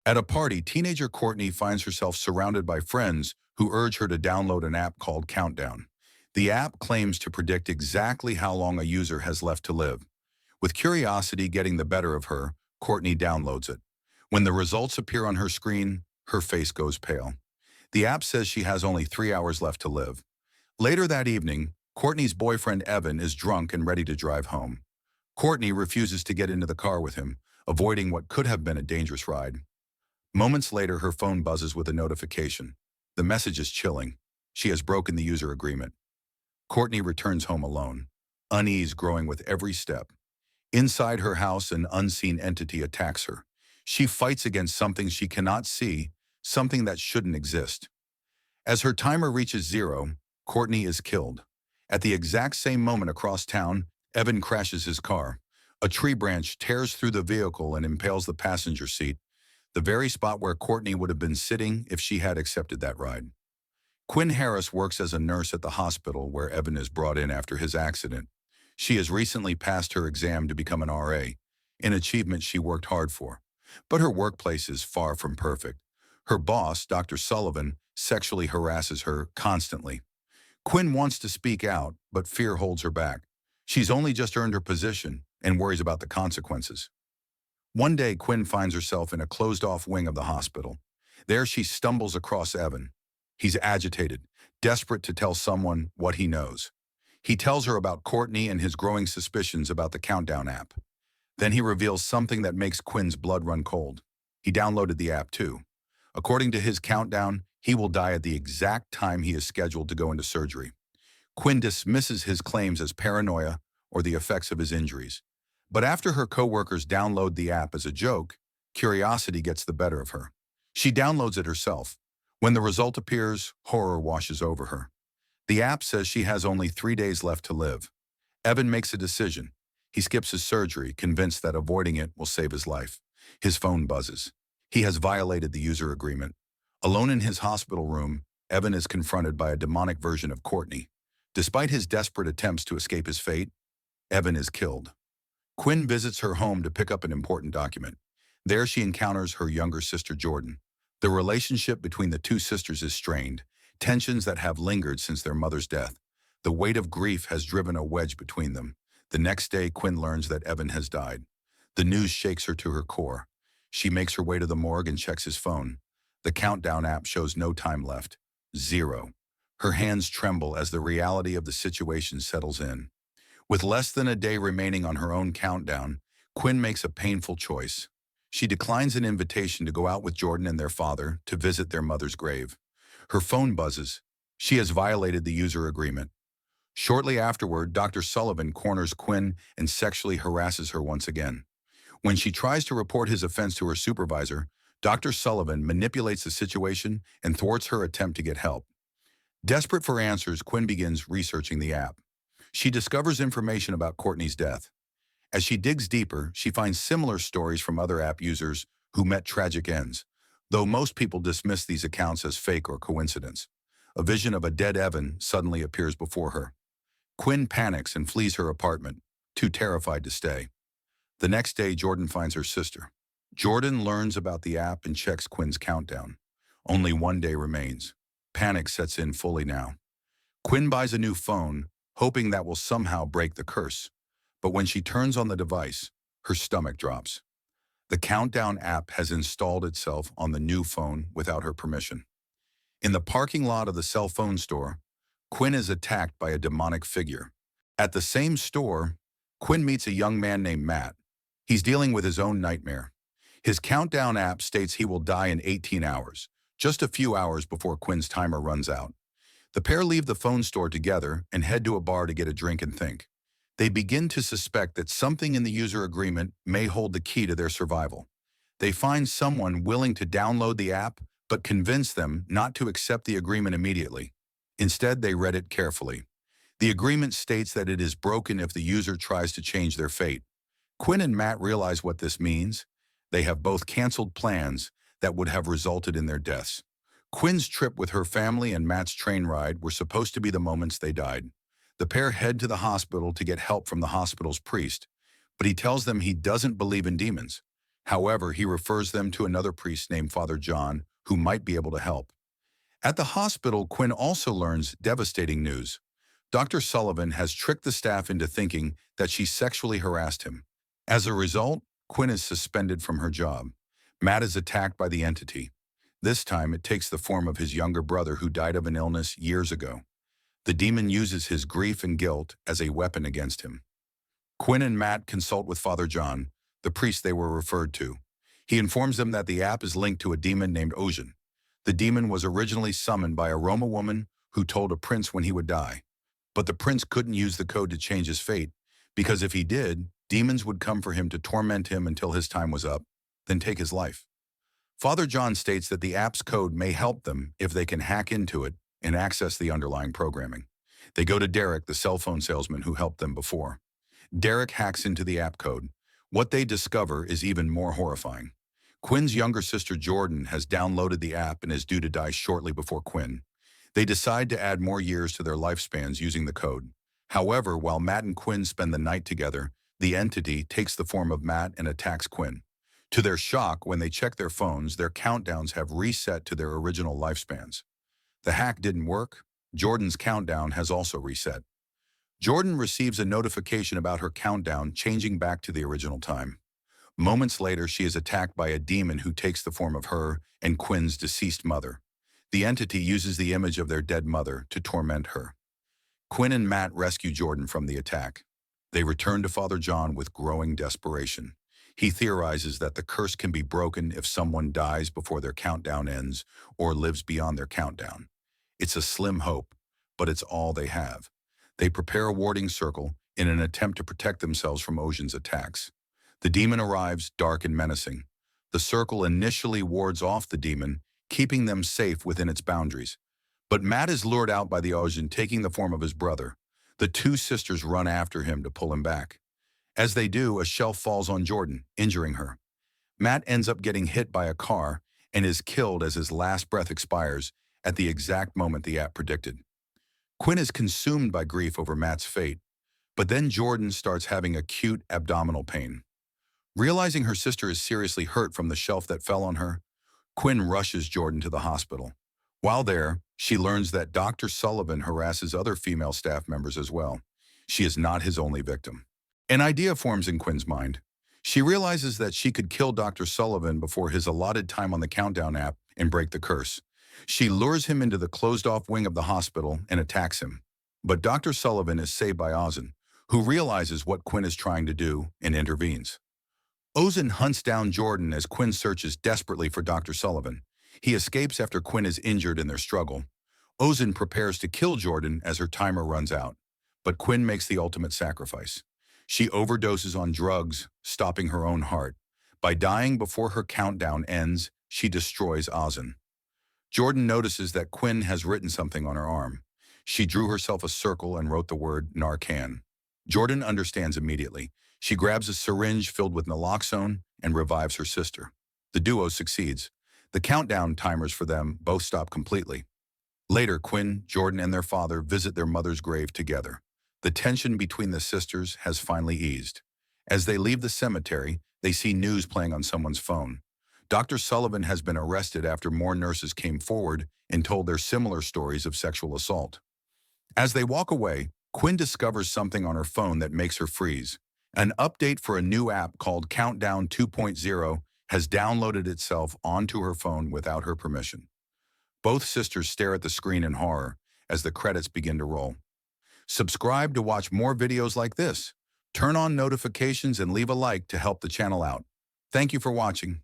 At a party, teenager Courtney finds herself surrounded by friends who urge her to download an app called Countdown. The app claims to predict exactly how long a user has left to live. With curiosity getting the better of her, Courtney downloads it. When the results appear on her screen, her face goes pale. The app says she has only 3 hours left to live. Later that evening, Courtney's boyfriend Evan is drunk and ready to drive home. Courtney refuses to get into the car with him, avoiding what could have been a dangerous ride. Moments later, her phone buzzes with a notification. The message is chilling. She has broken the user agreement. Courtney returns home alone, unease growing with every step. Inside her house, an unseen entity attacks her. She fights against something she cannot see, something that shouldn't exist. As her timer reaches 0, Courtney is killed. At the exact same moment across town, Evan crashes his car. A tree branch tears through the vehicle and impales the passenger seat, the very spot where Courtney would have been sitting if she had accepted that ride. Quinn Harris works as a nurse at the hospital where Evan is brought in after his accident. She has recently passed her exam to become an RA, an achievement she worked hard for. But her workplace is far from perfect. Her boss, Dr. Sullivan, sexually harasses her constantly. Quinn wants to speak out, but fear holds her back. She's only just earned her position and worries about the consequences. One day, Quinn finds herself in a closed-off wing of the hospital. There she stumbles across Evan. He's agitated, desperate to tell someone what he knows. He tells her about Courtney and his growing suspicions about the Countdown app. Then he reveals something that makes Quinn's blood run cold. He downloaded the app too. According to his countdown, he will die at the exact time he is scheduled to go into surgery. Quinn dismisses his claims as paranoia or the effects of his injuries. But after her coworkers download the app as a joke, curiosity gets the better of her. She downloads it herself. When the result appears, horror washes over her. The app says she has only 3 days left to live. Evan makes a decision. He skips his surgery, convinced that avoiding it will save his life. His phone buzzes. He has violated the user agreement. Alone in his hospital room, Evan is confronted by a demonic version of Courtney. Despite his desperate attempts to escape his fate, Evan is killed. Quinn visits her home to pick up an important document. There she encounters her younger sister Jordan. The relationship between the two sisters is strained, tensions that have lingered since their mother's death. The weight of grief has driven a wedge between them. The next day, Quinn learns that Evan has died. The news shakes her to her core. She makes her way to the morgue and checks his phone. The Countdown app shows no time left. 0. Her hands tremble as the reality of the situation settles in. With less than a day remaining on her own countdown, Quinn makes a painful choice. She declines an invitation to go out with Jordan and their father to visit their mother's grave. Her phone buzzes. She has violated the user agreement. Shortly afterward, Dr. Sullivan corners Quinn and sexually harasses her once again. When she tries to report his offense to her supervisor, Dr. Sullivan manipulates the situation and thwarts her attempt to get help. Desperate for answers, Quinn begins researching the app. She discovers information about Courtney's death. As she digs deeper, she finds similar stories from other app users who met tragic ends, though most people dismiss these accounts as fake or coincidence. A vision of a dead Evan suddenly appears before her. Quinn panics and flees her apartment, too terrified to stay. The next day, Jordan finds her sister. Jordan learns about the app and checks Quinn's countdown. Only 1 day remains. Panic sets in fully now. Quinn buys a new phone, hoping that will somehow break the curse. But when she turns on the device, her stomach drops. The Countdown app has installed itself on the new phone without her permission. In the parking lot of the cell phone store, Quinn is attacked by a demonic figure. At the same store, Quinn meets a young man named Matt. He's dealing with his own nightmare. His Countdown app states he will die in 18 hours, just a few hours before Quinn's timer runs out. The pair leave the phone store together and head to a bar to get a drink and think. They begin to suspect that something in the user agreement may hold the key to their survival. They find someone willing to download the app, but convince them not to accept the agreement immediately. Instead, they read it carefully. The agreement states that it is broken if the user tries to change their fate. Quinn and Matt realize what this means. They have both canceled plans that would have resulted in their deaths. Quinn's trip with her family and Matt's train ride were supposed to be the moments they died. The pair head to the hospital to get help from the hospital's priest, but he tells them he doesn't believe in demons. However, he refers them to another priest named Father John, who might be able to help. At the hospital, Quinn also learns devastating news. Dr. Sullivan has tricked the staff into thinking that she sexually harassed him. As a result, Quinn is suspended from her job. Matt is attacked by the entity. This time, it takes the form of his younger brother who died of an illness years ago. The demon uses his grief and guilt as a weapon against him. Quinn and Matt consult with Father John, the priest they were referred to. He informs them that the app is linked to a demon named Ocean. The demon was originally summoned by a Roma woman who told a prince when he would die. But the prince couldn't use the code to change his fate, because if he did, demons would come for him to torment him until his time was up, then take his life. Father John states that the app's code may help them if they can hack into it and access the underlying programming. They go to Derek, the cell phone salesman who helped them before. Derek hacks into the app code. What they discover is even more horrifying. Quinn's younger sister Jordan has downloaded the app and is due to die shortly before Quinn. They decide to add more years to their lifespans using the code. However, while Matt and Quinn spend the night together, the entity takes the form of Matt and attacks Quinn. To their shock, when they check their phones, their countdowns have reset to their original lifespans. The hack didn't work. Jordan's countdown has also reset. Jordan receives a notification about her countdown changing back to the original time. Moments later, she is attacked by a demon who takes the form of her and Quinn's deceased mother. The entity uses the image of their dead mother to torment her. Quinn and Matt rescue Jordan from the attack. They return to Father John with growing desperation. He theorizes that the curse can be broken if someone dies before their countdown ends or lives beyond their countdown. It's a slim hope, but it's all they have. They prepare a warding circle in an attempt to protect themselves from Ocean's attacks. The demon arrives, dark and menacing. The circle initially wards off the demon, keeping them safe within its boundaries. But Matt is lured out by the Ocean taking the form of his brother. The two sisters run after him to pull him back. As they do, a shelf falls on Jordan, injuring her. Matt ends up getting hit by a car and is killed as his last breath expires at the exact moment the app predicted. Quinn is consumed by grief over Matt's fate, but then Jordan starts having acute abdominal pain. Realizing her sister is seriously hurt from the shelf that fell on her, Quinn rushes Jordan to the hospital. While there, she learns that Dr. Sullivan harasses other female staff members as well. She is not his only victim. An idea forms in Quinn's mind. She realizes that she could kill Dr. Sullivan before his allotted time on the countdown app and break the curse. She lures him into the closed-off wing of the hospital and attacks him. But Dr. Sullivan is saved by Ozan, who realizes what Quinn is trying to do and intervenes. Ozan hunts down Jordan as Quinn searches desperately for Dr. Sullivan. He escapes after Quinn is injured in their struggle. Ozan prepares to kill Jordan as her timer runs out, but Quinn makes the ultimate sacrifice. She overdoses on drugs, stopping her own heart. By dying before her countdown ends, she destroys Ozan. Jordan notices that Quinn has written something on her arm. She drew herself a circle and wrote the word Narcan. Jordan understands immediately. She grabs a syringe filled with naloxone and revives her sister. The duo succeeds. The countdown timers for them both stop completely. Later, Quinn, Jordan, and their father visit their mother's grave together. The tension between the sisters has finally eased. As they leave the cemetery, they see news playing on someone's phone. Dr. Sullivan has been arrested after more nurses came forward and told their similar stories of sexual assault. As they walk away, Quinn discovers something on her phone that makes her freeze. An update for a new app called Countdown 2.0 has downloaded itself onto her phone without her permission. Both sisters stare at the screen in horror as the credits begin to roll. Subscribe to watch more videos like this. Turn on notifications and leave a like to help the channel out. Thank you for watching.